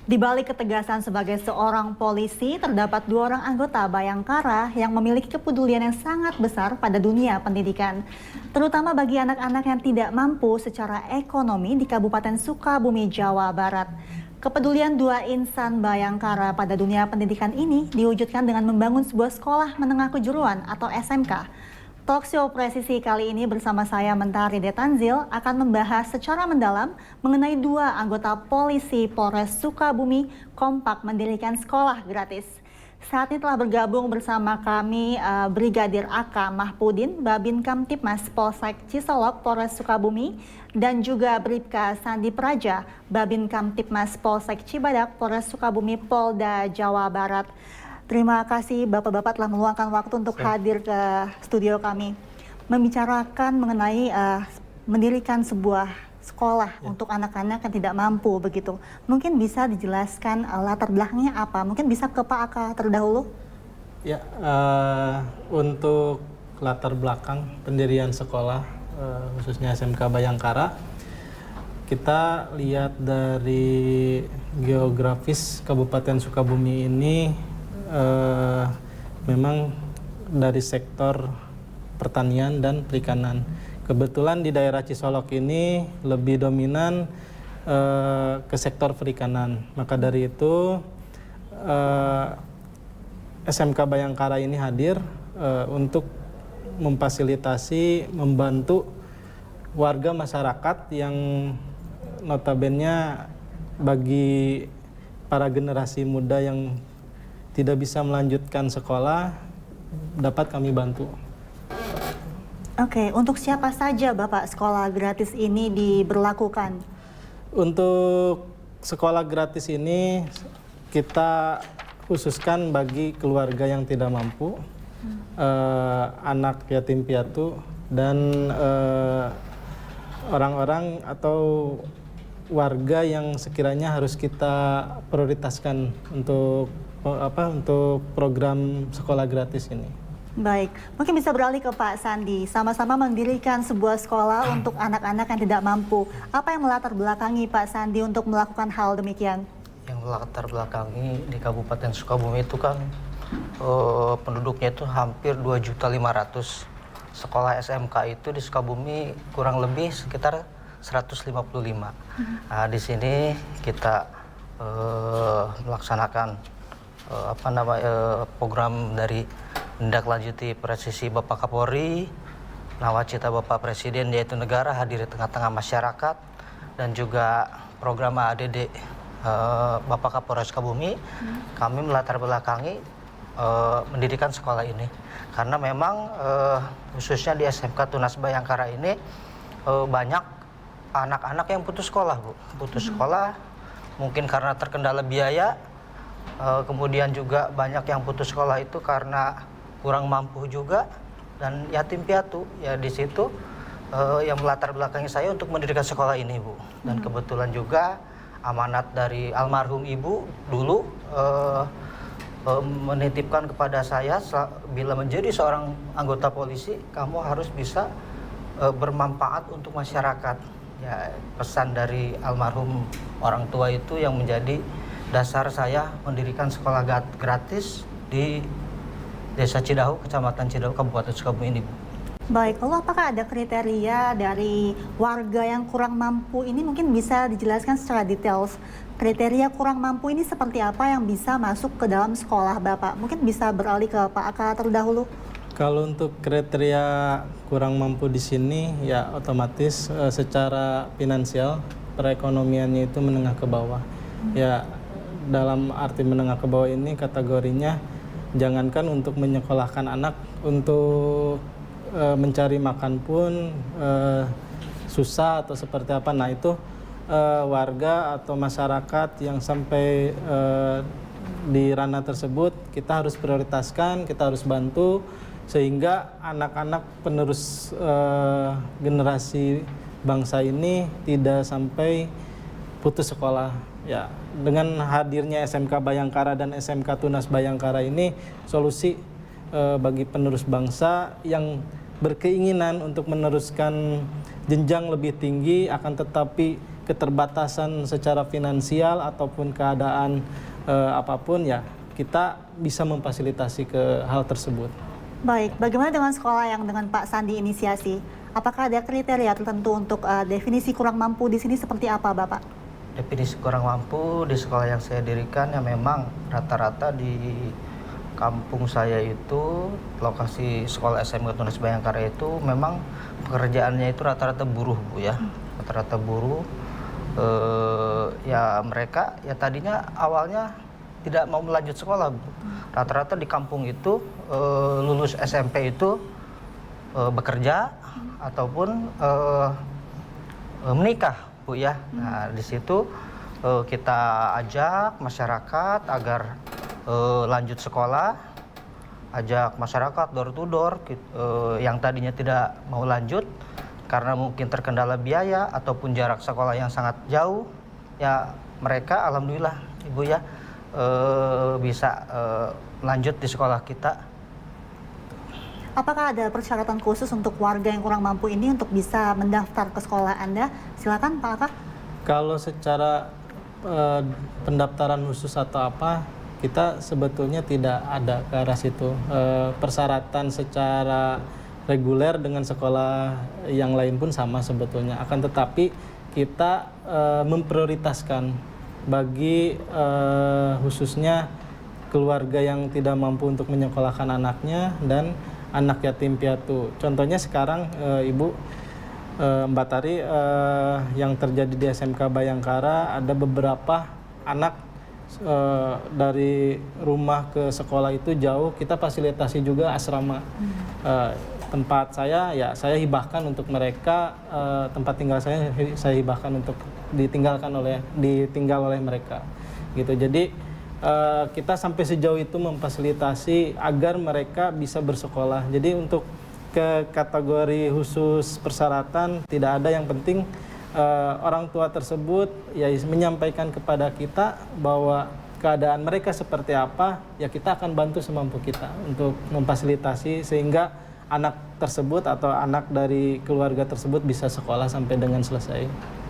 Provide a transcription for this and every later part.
Di balik ketegasan sebagai seorang polisi, terdapat 2 orang anggota Bayangkara yang memiliki kepedulian yang sangat besar pada dunia pendidikan, terutama bagi anak-anak yang tidak mampu secara ekonomi di Kabupaten Sukabumi, Jawa Barat. Kepedulian 2 insan Bayangkara pada dunia pendidikan ini diwujudkan dengan membangun sebuah sekolah menengah kejuruan atau SMK. Talkshow Presisi kali ini bersama saya Mentari Detanzil akan membahas secara mendalam mengenai 2 anggota polisi Polres Sukabumi kompak mendirikan sekolah gratis. Saat ini telah bergabung bersama kami Brigadir AK Mahpudin, Babin Kamtipmas Polsek Cisolok Polres Sukabumi, dan juga Bribka Sandi Praja, Babin Kamtipmas Polsek Cibadak Polres Sukabumi Polda Jawa Barat. Terima kasih Bapak-Bapak telah meluangkan waktu untuk hadir ke studio kami. Membicarakan mengenai mendirikan sebuah sekolah untuk anak-anak yang tidak mampu begitu. Mungkin bisa dijelaskan latar belakangnya apa? Mungkin bisa ke Pak Aka terdahulu. Ya, untuk latar belakang pendirian sekolah, khususnya SMK Bayangkara, kita lihat dari geografis Kabupaten Sukabumi ini, memang dari sektor pertanian dan perikanan. Kebetulan di daerah Cisolok ini lebih dominan ke sektor perikanan. Maka dari itu SMK Bayangkara ini hadir untuk memfasilitasi, membantu warga masyarakat yang notabene bagi para generasi muda yang tidak bisa melanjutkan sekolah, dapat kami bantu. Oke, untuk siapa saja Bapak sekolah gratis ini diberlakukan? Untuk sekolah gratis ini kita khususkan bagi keluarga yang tidak mampu, anak yatim piatu, dan orang-orang atau warga yang sekiranya harus kita prioritaskan untuk program sekolah gratis ini. Baik, mungkin bisa beralih ke Pak Sandi. Sama-sama mendirikan sebuah sekolah untuk anak-anak yang tidak mampu. Apa yang melatar belakangi Pak Sandi untuk melakukan hal demikian? Yang melatar belakangi di Kabupaten Sukabumi itu kan penduduknya itu hampir 2.500.000. Sekolah SMK itu di Sukabumi kurang lebih sekitar 155. Nah, di sini kita melaksanakan program dari menindaklanjuti presisi Bapak Kapolri, nawacita Bapak Presiden yaitu negara hadir di tengah-tengah masyarakat, dan juga program ADD Bapak Kapolres Sukabumi. Kami melatar belakangi mendirikan sekolah ini karena memang khususnya di SMK Tunas Bayangkara ini banyak anak-anak yang putus sekolah, Bu. Putus sekolah mungkin karena terkendala biaya, kemudian juga banyak yang putus sekolah itu karena kurang mampu juga, dan yatim piatu. Ya di situ yang melatar belakangi saya untuk mendirikan sekolah ini, Bu. Dan kebetulan juga amanat dari almarhum Ibu dulu menitipkan kepada saya, bila menjadi seorang anggota polisi, kamu harus bisa bermanfaat untuk masyarakat. Ya, pesan dari almarhum orang tua itu yang menjadi dasar saya mendirikan sekolah gratis di Desa Cidahu, Kecamatan Cidahu, Kabupaten Sukabumi ini, Bu. Baik, lalu apakah ada kriteria dari warga yang kurang mampu ini? Mungkin bisa dijelaskan secara detail. Kriteria kurang mampu ini seperti apa yang bisa masuk ke dalam sekolah Bapak? Mungkin bisa beralih ke Pak Aka terdahulu. Kalau untuk kriteria kurang mampu di sini, ya otomatis secara finansial perekonomiannya itu menengah ke bawah. Ya, dalam arti menengah ke bawah ini kategorinya jangankan untuk menyekolahkan anak, untuk mencari makan pun susah atau seperti apa. Nah itu warga atau masyarakat yang sampai di ranah tersebut kita harus prioritaskan, kita harus bantu sehingga anak-anak penerus generasi bangsa ini tidak sampai putus sekolah. Ya, dengan hadirnya SMK Bayangkara dan SMK Tunas Bayangkara ini solusi bagi penerus bangsa yang berkeinginan untuk meneruskan jenjang lebih tinggi, akan tetapi keterbatasan secara finansial ataupun keadaan apapun, ya kita bisa memfasilitasi ke hal tersebut. Baik, bagaimana dengan sekolah yang dengan Pak Sandi inisiasi? Apakah ada kriteria tertentu untuk definisi kurang mampu di sini seperti apa, Bapak? Definisi kurang mampu di sekolah yang saya dirikan ya memang rata-rata di kampung saya itu, lokasi sekolah SMK Tunas Bayangkara itu memang pekerjaannya itu rata-rata buruh, Bu ya. Rata-rata buruh. Ya mereka ya tadinya awalnya tidak mau melanjut sekolah, Bu. Rata-rata di kampung itu lulus SMP itu bekerja ataupun menikah, Bu ya. Nah, di situ kita ajak masyarakat agar lanjut sekolah, ajak masyarakat door to door yang tadinya tidak mau lanjut karena mungkin terkendala biaya ataupun jarak sekolah yang sangat jauh, ya mereka alhamdulillah, Ibu ya, bisa lanjut di sekolah kita. Apakah ada persyaratan khusus untuk warga yang kurang mampu ini untuk bisa mendaftar ke sekolah Anda? Silakan Pak Aka. Kalau secara pendaftaran khusus atau apa, kita sebetulnya tidak ada ke arah situ. Persyaratan secara reguler dengan sekolah yang lain pun sama sebetulnya. Akan tetapi kita memprioritaskan bagi khususnya keluarga yang tidak mampu untuk menyekolahkan anaknya dan anak yatim piatu. Contohnya sekarang Ibu Mbak Tari, yang terjadi di SMK Bayangkara, ada beberapa anak dari rumah ke sekolah itu jauh, kita fasilitasi juga asrama. Tempat saya ya saya hibahkan untuk mereka, tempat tinggal saya hibahkan untuk ditinggal oleh mereka gitu. Jadi kita sampai sejauh itu memfasilitasi agar mereka bisa bersekolah. Jadi untuk ke kategori khusus persyaratan tidak ada, yang penting orang tua tersebut ya menyampaikan kepada kita bahwa keadaan mereka seperti apa, ya kita akan bantu semampu kita untuk memfasilitasi sehingga anak tersebut atau anak dari keluarga tersebut bisa sekolah sampai dengan selesai.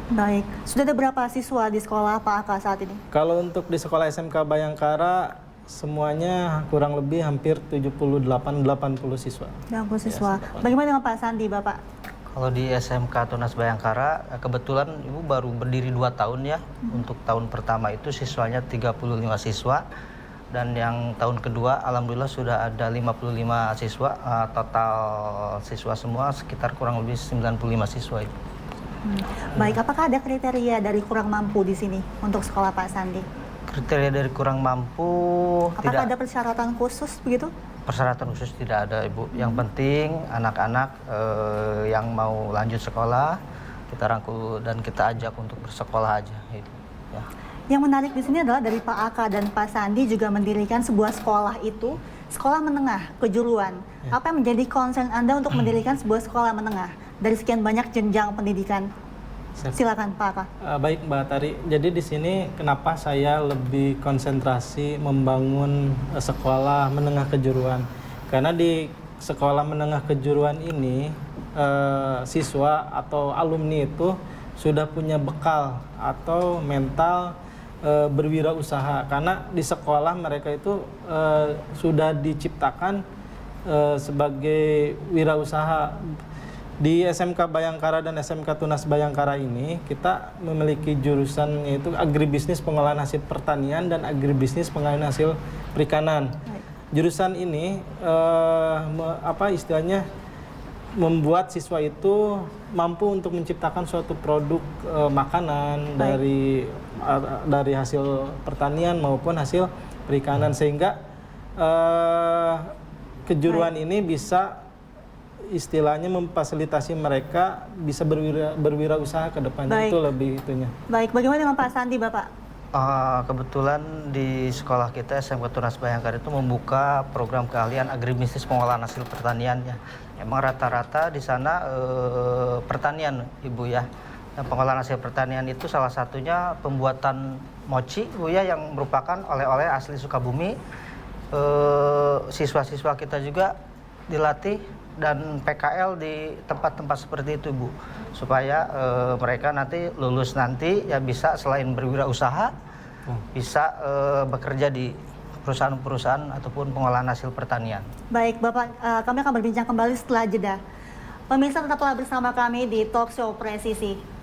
Baik, sudah ada berapa siswa di sekolah Pak Aka saat ini? Kalau untuk di sekolah SMK Bayangkara semuanya kurang lebih hampir 78-80 siswa. 80 siswa. Bagaimana dengan Pak Sandi, Bapak? Kalau di SMK Tunas Bayangkara, kebetulan Ibu baru berdiri 2 tahun ya. Untuk tahun pertama itu siswanya 35 siswa. Dan yang tahun kedua alhamdulillah sudah ada 55 siswa. Total siswa semua sekitar kurang lebih 95 siswa itu. Baik, apakah ada kriteria dari kurang mampu di sini untuk sekolah Pak Sandi? Kriteria dari kurang mampu Apakah tidak ada persyaratan khusus begitu? persyaratan khusus tidak ada, Ibu. Yang penting anak-anak yang mau lanjut sekolah kita rangkul dan kita ajak untuk bersekolah aja itu. Ya. Yang menarik di sini adalah dari Pak Aka dan Pak Sandi juga mendirikan sebuah sekolah itu, sekolah menengah kejuruan. Apa yang menjadi concern Anda untuk mendirikan sebuah sekolah menengah dari sekian banyak jenjang pendidikan? Silakan Pak Aka. Baik Mbak Tari, jadi di sini kenapa saya lebih konsentrasi membangun sekolah menengah kejuruan? Karena di sekolah menengah kejuruan ini siswa atau alumni itu sudah punya bekal atau mental berwirausaha, karena di sekolah mereka itu sudah diciptakan sebagai wirausaha. Di SMK Bayangkara dan SMK Tunas Bayangkara ini kita memiliki jurusan yaitu agribisnis pengolahan hasil pertanian dan agribisnis pengolahan hasil perikanan. Jurusan ini istilahnya membuat siswa itu mampu untuk menciptakan suatu produk makanan dari hasil pertanian maupun hasil perikanan, sehingga kejuruan ini bisa istilahnya memfasilitasi mereka bisa berwirausaha ke depan. Itu lebih itunya. Baik, bagaimana dengan Pak Sandi, Bapak? Kebetulan di sekolah kita SMK Tunas Bayangkara itu membuka program keahlian agribisnis pengolahan hasil pertanian ya. Emang rata-rata di sana pertanian, Ibu ya. Dan pengolahan hasil pertanian itu salah satunya pembuatan mochi, Ibu ya, yang merupakan oleh-oleh asli Sukabumi. Siswa-siswa kita juga dilatih dan PKL di tempat-tempat seperti itu, Bu, supaya mereka nanti lulus nanti ya bisa selain berwirausaha bisa bekerja di perusahaan-perusahaan ataupun pengolahan hasil pertanian. Baik, Bapak, kami akan berbincang kembali setelah jeda. Pemirsa tetaplah bersama kami di Talk Show Presisi.